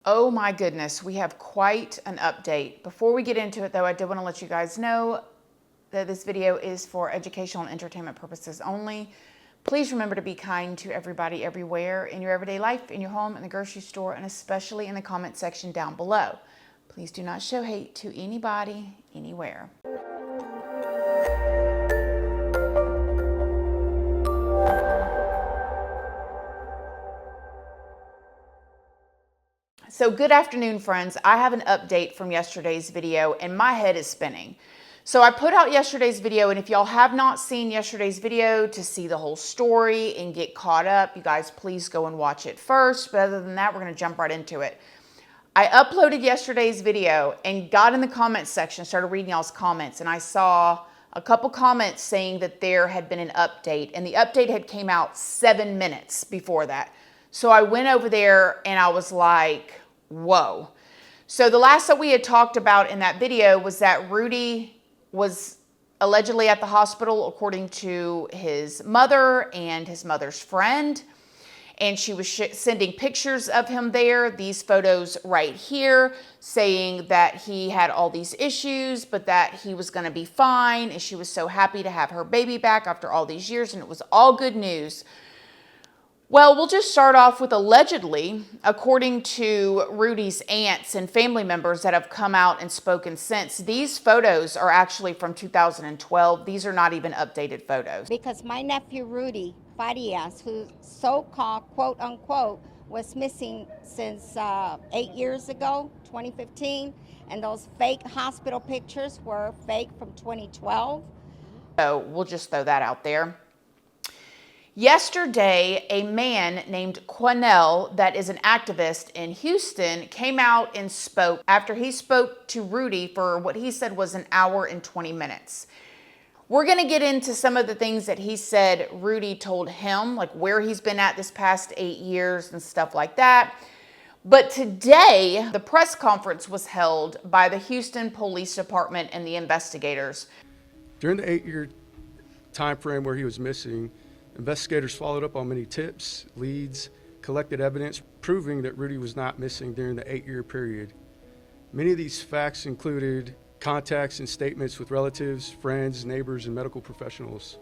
Oh my goodness, we have quite an update. Before we get into it though, I did want to let you guys know that this video is for educational and entertainment purposes only. Please remember to be kind to everybody everywhere in your everyday life, in your home, in the grocery store, and especially in the comment section down below. Please do not show hate to anybody, anywhere. So good afternoon, friends. I have an update from yesterday's video and my head is spinning. So I put out yesterday's video, and if y'all have not seen yesterday's video to see the whole story and get caught up, you guys please go and watch it first. But other than that, we're going to jump right into it. I uploaded yesterday's video and got in the comments section, started reading y'all's comments, and I saw a couple comments saying that there had been an update, and the update had came out 7 minutes before that. So I went over there and I was like, whoa. So the last that we had talked about in that video was that Rudy was allegedly at the hospital, according to his mother and his mother's friend. And she was sending pictures of him there, these photos right here, saying that he had all these issues, but that he was going to be fine. And she was so happy to have her baby back after all these years, and it was all good news. Well, we'll just start off with allegedly, according to Rudy's aunts and family members that have come out and spoken since. These photos are actually from 2012. These are not even updated photos. Because my nephew Rudy Farias, who so-called, quote unquote, was missing since 8 years ago, 2015, and those fake hospital pictures were fake from 2012. So we'll just throw that out there. Yesterday, a man named Quanell, that is an activist in Houston, came out and spoke after he spoke to Rudy for what he said was an hour and 20 minutes. We're going to get into some of the things that he said Rudy told him, like where he's been at this past 8 years and stuff like that. But today, the press conference was held by the Houston Police Department and the investigators. During the 8-year time frame where he was missing, investigators followed up on many tips, leads, collected evidence proving that Rudy was not missing during the 8-year period. Many of these facts included contacts and statements with relatives, friends, neighbors, and medical professionals.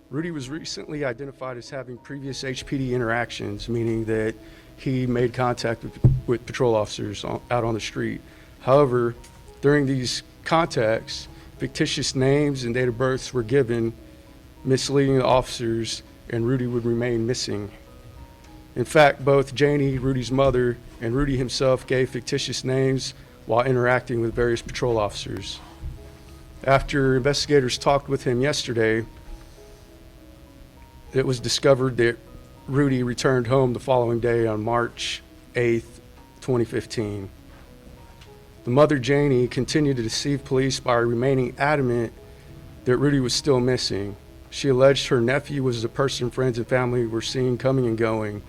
Rudy was recently identified as having previous HPD interactions, meaning that he made contact with patrol officers out on the street. However, during these contacts, fictitious names and date of births were given, misleading the officers, and Rudy would remain missing. In fact, both Janie, Rudy's mother, and Rudy himself gave fictitious names while interacting with various patrol officers. After investigators talked with him yesterday, it was discovered that Rudy returned home the following day on March 8th, 2015. The mother, Janie, continued to deceive police by remaining adamant that Rudy was still missing. She alleged her nephew was a person friends and family were seen coming and going.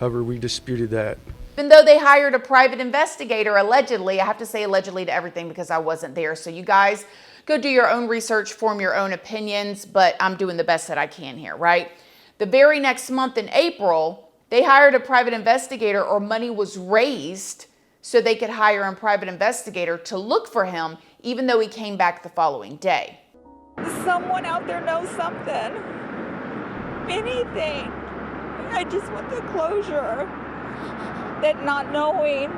However, we disputed that. Even though they hired a private investigator, allegedly, I have to say allegedly to everything because I wasn't there. So you guys go do your own research, form your own opinions, but I'm doing the best that I can here, right? The very next month in April, they hired a private investigator, or money was raised so they could hire a private investigator to look for him, even though he came back the following day. Someone out there knows something. Anything. I just want the closure. That not knowing,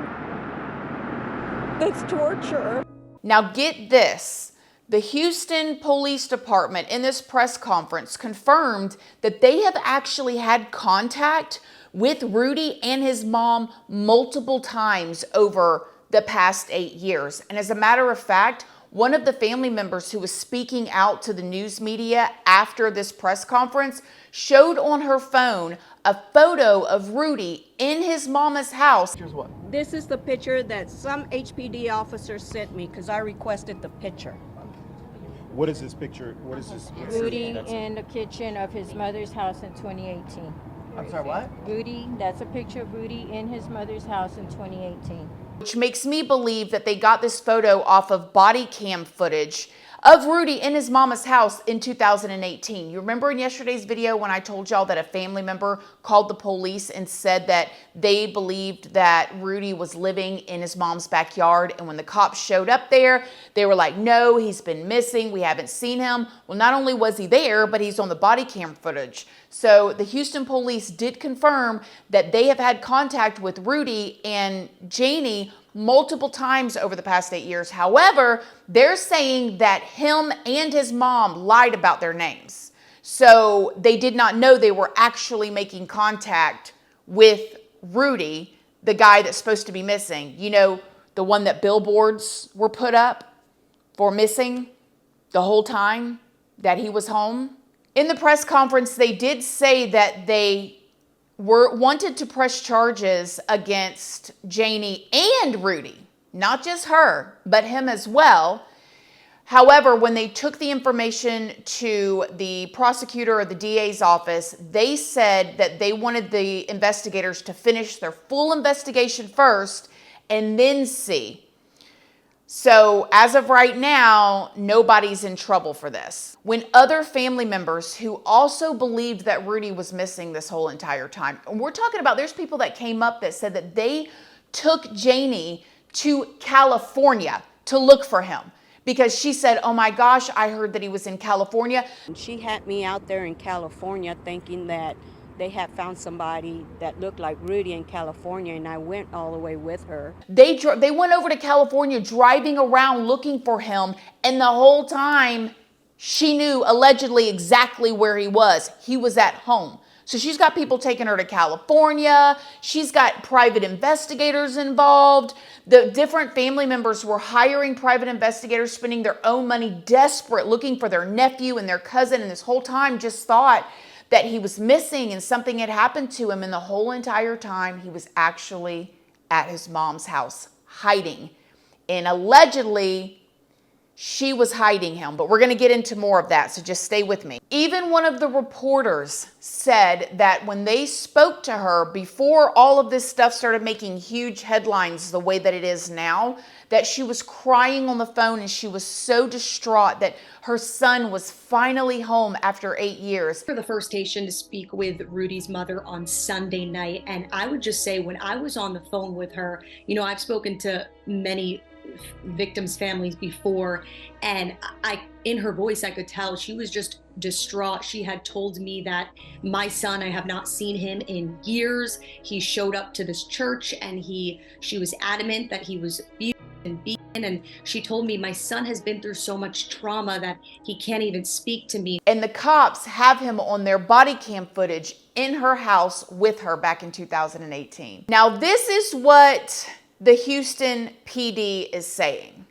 that's torture. Now get this. The Houston Police Department in this press conference confirmed that they have actually had contact with Rudy and his mom multiple times over the past 8 years. And as a matter of fact, one of the family members who was speaking out to the news media after this press conference showed on her phone a photo of Rudy in his mama's house. Here's what? This is the picture that some HPD officer sent me because I requested the picture. What is this picture? What is this? Rudy in the kitchen of his mother's house in 2018. I'm sorry, what? Rudy, that's a picture of Rudy in his mother's house in 2018. which makes me believe that they got this photo off of body cam footage of Rudy in his mama's house in 2018. You remember in yesterday's video when I told y'all that a family member called the police and said that they believed that Rudy was living in his mom's backyard, and when the cops showed up there, they were like, no, he's been missing, we haven't seen him. Well, not only was he there, but he's on the body cam footage. So the Houston police did confirm that they have had contact with Rudy and Janie multiple times over the past 8 years. However, they're saying that him and his mom lied about their names. So they did not know they were actually making contact with Rudy, the guy that's supposed to be missing. You know, the one that billboards were put up for missing the whole time that he was home. In the press conference, they did say that they wanted to press charges against Janie and Rudy, not just her, but him as well. However, when they took the information to the prosecutor or the DA's office, they said that they wanted the investigators to finish their full investigation first and then see. So as of right now, nobody's in trouble for this. When other family members who also believed that Rudy was missing this whole entire time, and we're talking about, there's people that came up that said that they took Janie to California to look for him because she said, oh my gosh, I heard that he was in California. She had me out there in California thinking that they had found somebody that looked like Rudy in California, and I went all the way with her. They went over to California driving around looking for him, and the whole time she knew allegedly exactly where he was. He was at home. So she's got people taking her to California. She's got private investigators involved. The different family members were hiring private investigators, spending their own money, desperate, looking for their nephew and their cousin, and this whole time just thought that he was missing and something had happened to him. And the whole entire time he was actually at his mom's house hiding. And allegedly she was hiding him, but we're going to get into more of that. So just stay with me. Even one of the reporters said that when they spoke to her before all of this stuff started making huge headlines the way that it is now, that she was crying on the phone and she was so distraught that her son was finally home after 8 years. For the first station to speak with Rudy's mother on Sunday night. And I would just say, when I was on the phone with her, you know, I've spoken to many victims' families before, and in her voice I could tell she was just distraught. She had told me that my son, I have not seen him in years. He showed up to this church and she was adamant that he was abused and beaten, and she told me my son has been through so much trauma that he can't even speak to me. And the cops have him on their body cam footage in her house with her back in 2018. Now this is what the Houston PD is saying.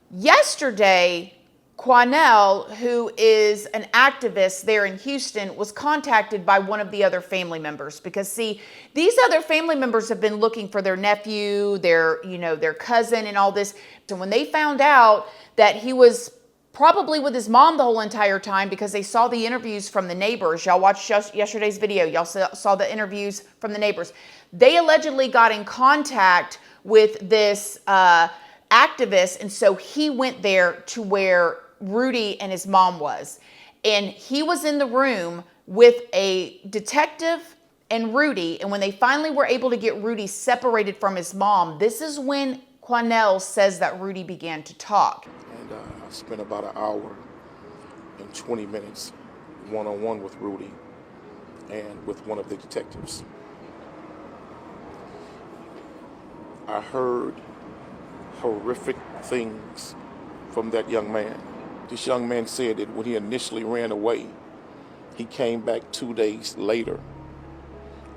Yesterday, Quanell, who is an activist there in Houston, was contacted by one of the other family members because, see, these other family members have been looking for their nephew, their cousin and all this. So when they found out that he was probably with his mom the whole entire time, because they saw the interviews from the neighbors. Y'all watched yesterday's video. Y'all saw the interviews from the neighbors. They allegedly got in contact with this activist, and so he went there to where Rudy and his mom was. And he was in the room with a detective and Rudy, and when they finally were able to get Rudy separated from his mom, this is when Quanell says that Rudy began to talk. And I spent about an hour and 20 minutes one-on-one with Rudy and with one of the detectives. I heard horrific things from that young man. This young man said that when he initially ran away, he came back 2 days later,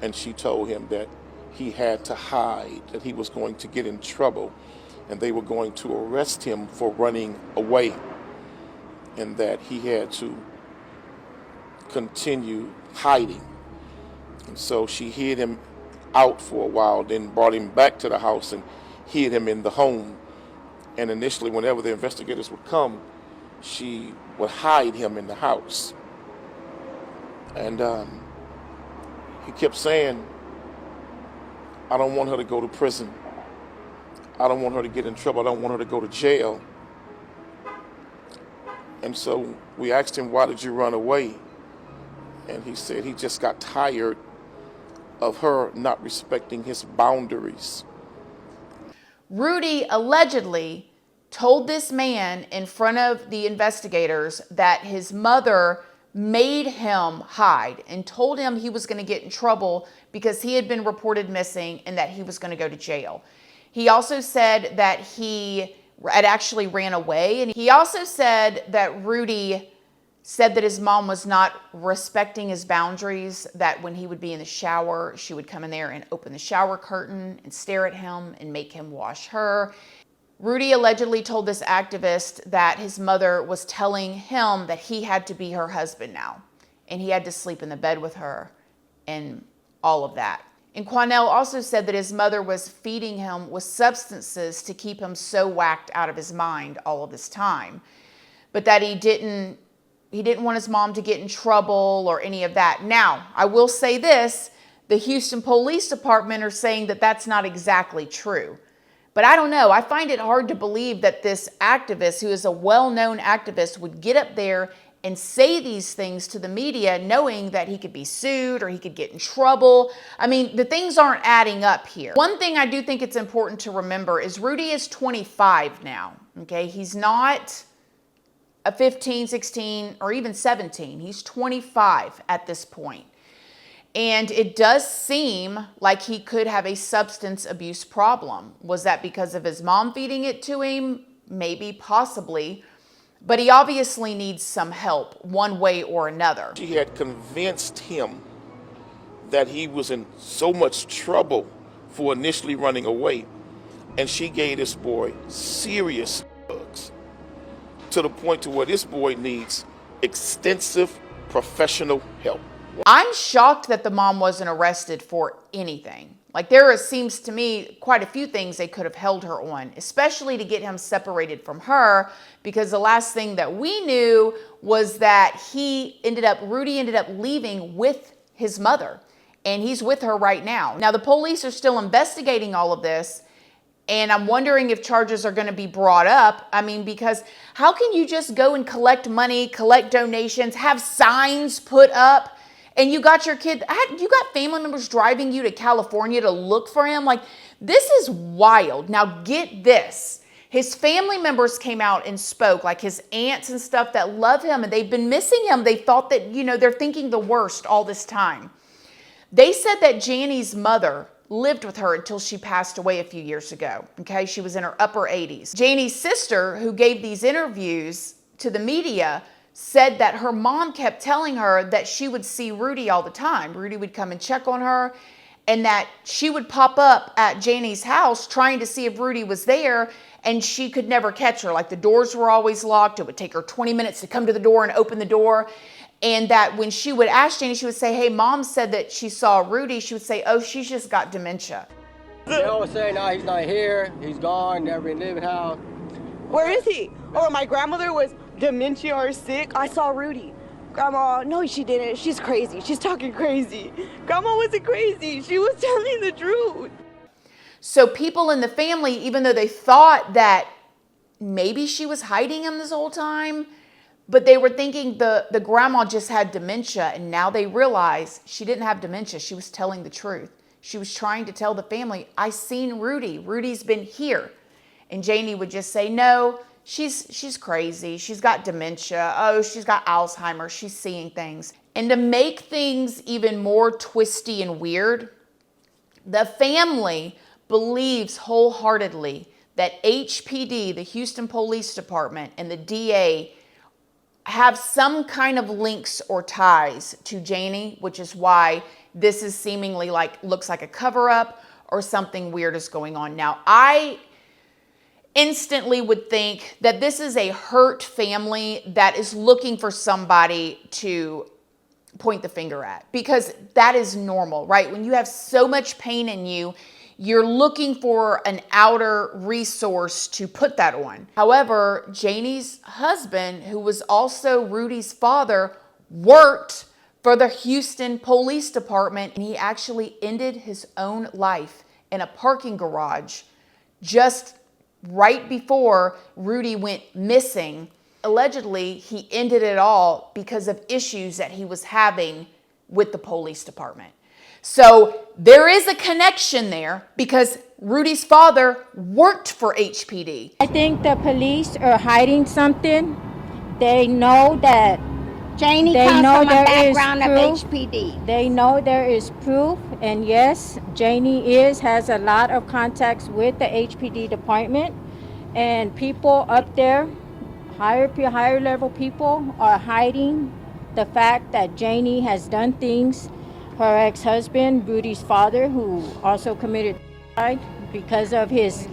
and she told him that he had to hide, that he was going to get in trouble, and they were going to arrest him for running away, and that he had to continue hiding. And so she hid him out for a while, then brought him back to the house and hid him in the home. And initially, whenever the investigators would come, she would hide him in the house. And he kept saying, I don't want her to go to prison. I don't want her to get in trouble. I don't want her to go to jail. And so we asked him, why did you run away? And he said he just got tired of her not respecting his boundaries. Rudy allegedly told this man in front of the investigators that his mother made him hide and told him he was going to get in trouble because he had been reported missing and that he was going to go to jail. He also said that he had actually ran away. And he also said that Rudy said that his mom was not respecting his boundaries, that when he would be in the shower, she would come in there and open the shower curtain and stare at him and make him wash her. Rudy allegedly told this activist that his mother was telling him that he had to be her husband now and he had to sleep in the bed with her and all of that. And Quanell also said that his mother was feeding him with substances to keep him so whacked out of his mind all of this time, but that he didn't want his mom to get in trouble or any of that. Now, I will say this, the Houston Police Department are saying that that's not exactly true. But I don't know, I find it hard to believe that this activist, who is a well-known activist, would get up there and say these things to the media knowing that he could be sued or he could get in trouble. I mean, the things aren't adding up here. One thing I do think it's important to remember is Rudy is 25 now, okay? He's not a 15, 16, or even 17. He's 25 at this point. And it does seem like he could have a substance abuse problem. Was that because of his mom feeding it to him? Maybe, possibly. But he obviously needs some help one way or another. She had convinced him that he was in so much trouble for initially running away. And she gave this boy serious drugs to the point to where this boy needs extensive professional help. I'm shocked that the mom wasn't arrested for anything. Like, there seems to me quite a few things they could have held her on, especially to get him separated from her, because the last thing that we knew was that Rudy ended up leaving with his mother, and he's with her right now. Now, the police are still investigating all of this, and I'm wondering if charges are going to be brought up. I mean, because how can you just go and collect money, collect donations, have signs put up, and you got your kid, you got family members driving you to California to look for him? Like, this is wild. Now, get this. His family members came out and spoke, like his aunts and stuff that love him, and they've been missing him. They thought that, they're thinking the worst all this time. They said that Jani's mother lived with her until she passed away a few years ago, okay? She was in her upper 80s. Jani's sister, who gave these interviews to the media, said that her mom kept telling her that she would see Rudy all the time. Rudy would come and check on her, and that she would pop up at Jani's house trying to see if Rudy was there, and she could never catch her. Like, the doors were always locked. It would take her 20 minutes to come to the door and open the door. And that when she would ask Jani, she would say, hey, mom said that she saw Rudy. She would say, oh, she's just got dementia. They always say, no, he's not here. He's gone, never been living house. Where is he? Oh, my grandmother was dementia or sick. I saw Rudy. Grandma, no, she didn't. She's crazy. She's talking crazy. Grandma wasn't crazy. She was telling the truth. So people in the family, even though they thought that maybe she was hiding him this whole time, but they were thinking the grandma just had dementia, and now they realize she didn't have dementia. She was telling the truth. She was trying to tell the family, I seen Rudy. Rudy's been here. And Jani would just say, no, she's crazy. She's got dementia. Oh, she's got Alzheimer's. She's seeing things. And to make things even more twisty and weird, the family believes wholeheartedly that HPD, the Houston Police Department, and the DA have some kind of links or ties to Jani, which is why this is seemingly looks like a cover-up or something weird is going on. Now, I instantly would think that this is a hurt family that is looking for somebody to point the finger at, because that is normal, right? When you have so much pain in you, you're looking for an outer resource to put that on. However, Jani's husband, who was also Rudy's father, worked for the Houston Police Department, and he actually ended his own life in a parking garage just right before Rudy went missing. Allegedly, he ended it all because of issues that he was having with the police department. So there is a connection there because Rudy's father worked for HPD. I think the police are hiding something. They know that Janie they comes know from a there is background of proof. HPD. They know there is proof, and yes, Janie has a lot of contacts with the HPD department, and people up there, higher level people, are hiding the fact that Janie has done things. Her ex-husband, Rudy's father, who also committed suicide because of his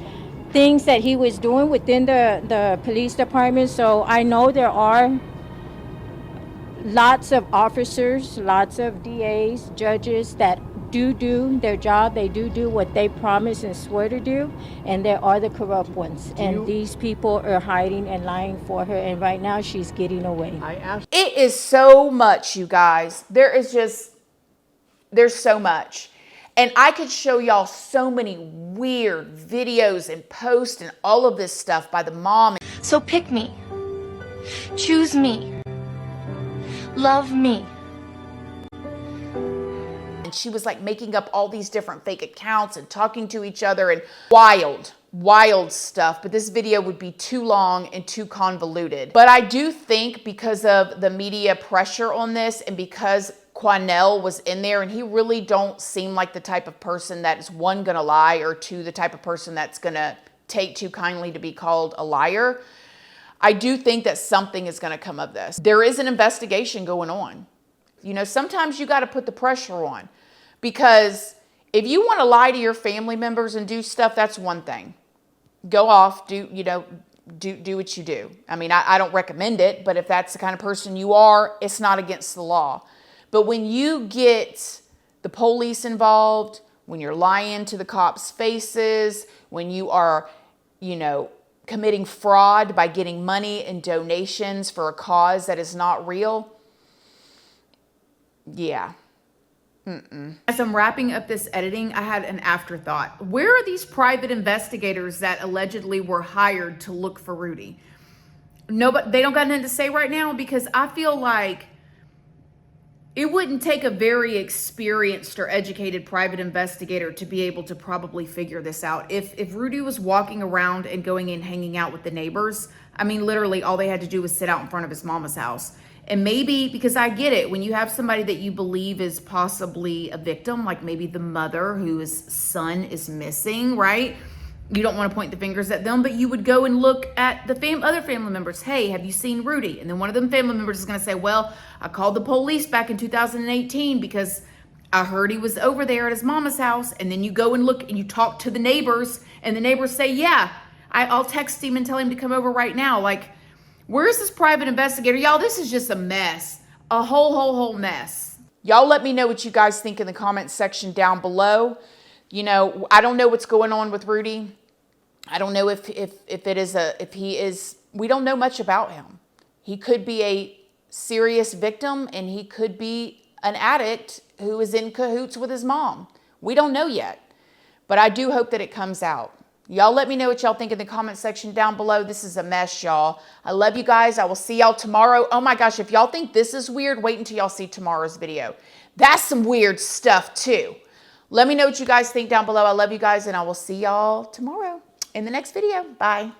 things that he was doing within the police department. So I know there are lots of officers, lots of DAs, judges that do their job. They do what they promise and swear to do, and there are the corrupt ones. And these people are hiding and lying for her, and right now she's getting away. It is so much, you guys. There's so much. And I could show y'all so many weird videos and posts and all of this stuff by the mom. So pick me. Choose me. Love me. And she was like making up all these different fake accounts and talking to each other and wild stuff. But this video would be too long and too convoluted. But I do think because of the media pressure on this and because Quanell was in there and he really don't seem like the type of person that is one, gonna lie, or two, the type of person that's gonna take too kindly to be called a liar. I do think that something is gonna come of this. There is an investigation going on. You know, sometimes you gotta put the pressure on because if you wanna lie to your family members and do stuff, that's one thing. Go off, do what you do. I mean, I don't recommend it, but if that's the kind of person you are, it's not against the law. But when you get the police involved, when you're lying to the cops' faces, when you are, committing fraud by getting money and donations for a cause that is not real, yeah. As I'm wrapping up this editing, I had an afterthought. Where are these private investigators that allegedly were hired to look for Rudy? Nobody, they don't got nothing to say right now because I feel like it wouldn't take a very experienced or educated private investigator to be able to probably figure this out. If Rudy was walking around and going in hanging out with the neighbors, I mean, literally all they had to do was sit out in front of his mama's house. And maybe, because I get it, when you have somebody that you believe is possibly a victim, like maybe the mother whose son is missing, right? You don't want to point the fingers at them, but you would go and look at the other family members. Hey, have you seen Rudy? And then one of them family members is going to say, well, I called the police back in 2018 because I heard he was over there at his mama's house. And then you go and look and you talk to the neighbors and the neighbors say, yeah, I'll text him and tell him to come over right now. Like, where's this private investigator? Y'all, this is just a mess. A whole mess. Y'all let me know what you guys think in the comments section down below. I don't know what's going on with Rudy. I don't know if he is, we don't know much about him. He could be a serious victim and he could be an addict who is in cahoots with his mom. We don't know yet, but I do hope that it comes out. Y'all let me know what y'all think in the comment section down below. This is a mess, y'all. I love you guys. I will see y'all tomorrow. Oh my gosh, if y'all think this is weird, wait until y'all see tomorrow's video. That's some weird stuff too. Let me know what you guys think down below. I love you guys, and I will see y'all tomorrow in the next video. Bye.